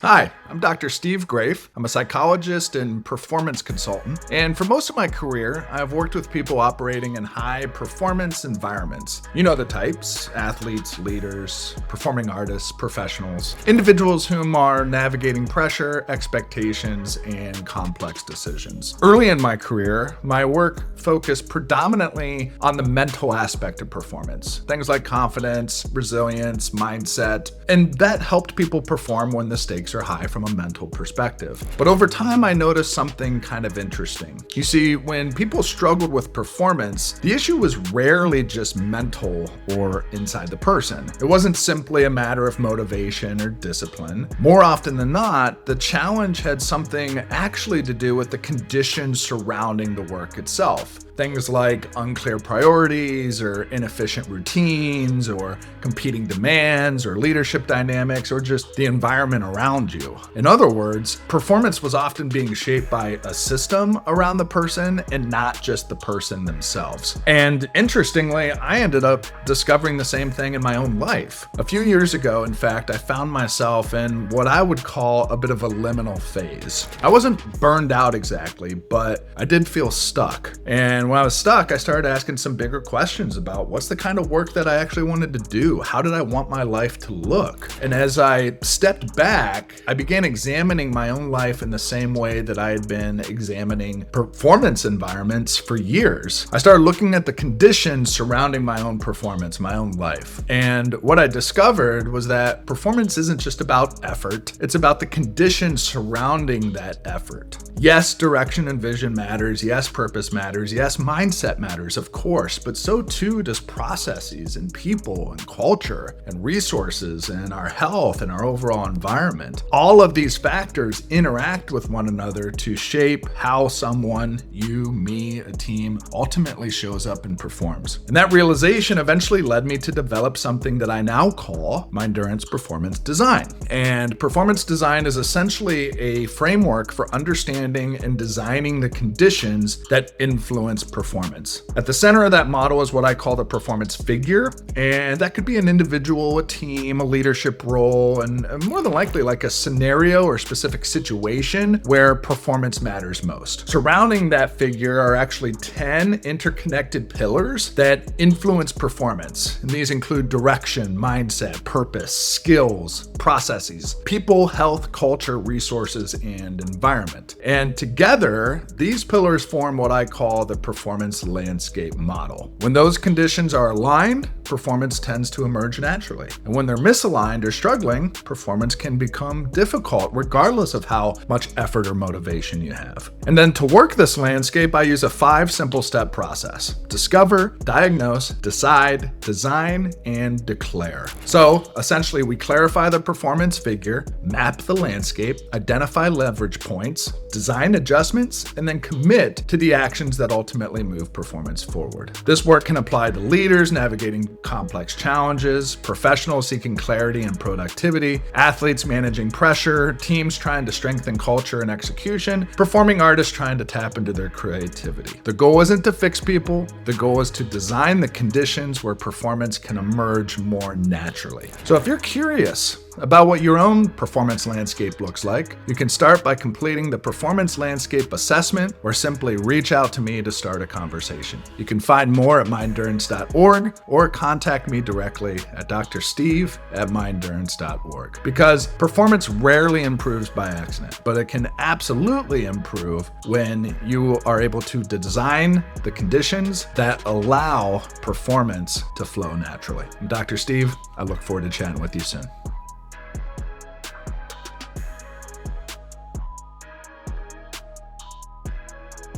Hi, I'm Dr. Steve Grafe. I'm a psychologist and performance consultant, and for most of my career, I've worked with people operating in high-performance environments. You know the types: athletes, leaders, performing artists, professionals, individuals whom are navigating pressure, expectations, and complex decisions. Early in my career, my work focused predominantly on the mental aspect of performance, things like confidence, resilience, mindset, and that helped people perform when the stakes are high from a mental perspective. But over time, I noticed something kind of interesting. You see, when people struggled with performance, the issue was rarely just mental or inside the person. It wasn't simply a matter of motivation or discipline. More often than not, the challenge had something actually to do with the conditions surrounding the work itself. Things like unclear priorities or inefficient routines or competing demands or leadership dynamics or just the environment around you. In other words, performance was often being shaped by a system around the person and not just the person themselves. And interestingly, I ended up discovering the same thing in my own life. A few years ago, in fact, I found myself in what I would call a bit of a liminal phase. I wasn't burned out exactly, but I did feel stuck. And when I was stuck, I started asking some bigger questions about what's the kind of work that I actually wanted to do? How did I want my life to look? And as I stepped back, I began examining my own life in the same way that I had been examining performance environments for years. I started looking at the conditions surrounding my own performance, my own life. And what I discovered was that performance isn't just about effort, it's about the conditions surrounding that effort. Yes, direction and vision matters. Yes, purpose matters. Yes, mindset matters, of course, but so too does processes and people and culture and resources and our health and our overall environment. All of these factors interact with one another to shape how someone, you, me, a team, ultimately shows up and performs. And that realization eventually led me to develop something that I now call Mindurance Performance Design. And performance design is essentially a framework for understanding and designing the conditions that influence performance. At the center of that model is what I call the performance figure, and that could be an individual, a team, a leadership role, and more than likely like a scenario or specific situation where performance matters most. Surrounding that figure are actually 10 interconnected pillars that influence performance, and these include direction, mindset, purpose, skills, processes, people, health, culture, resources, and environment. And together, these pillars form what I call the performance landscape model. When those conditions are aligned, performance tends to emerge naturally. And when they're misaligned or struggling, performance can become difficult regardless of how much effort or motivation you have. And then to work this landscape, I use a 5 simple step process: discover, diagnose, decide, design, and declare. So essentially, we clarify the performance figure, map the landscape, identify leverage points, design adjustments, and then commit to the actions that ultimately move performance forward. This work can apply to leaders navigating complex challenges, professionals seeking clarity and productivity, athletes managing pressure, teams trying to strengthen culture and execution, performing artists trying to tap into their creativity. The goal isn't to fix people, the goal is to design the conditions where performance can emerge more naturally. So if you're curious about what your own performance landscape looks like, you can start by completing the performance landscape assessment or simply reach out to me to start a conversation. You can find more at mindurance.org or contact me directly at drsteve@mindurance.org. Because performance rarely improves by accident, but it can absolutely improve when you are able to design the conditions that allow performance to flow naturally. I'm Dr. Steve. I look forward to chatting with you soon.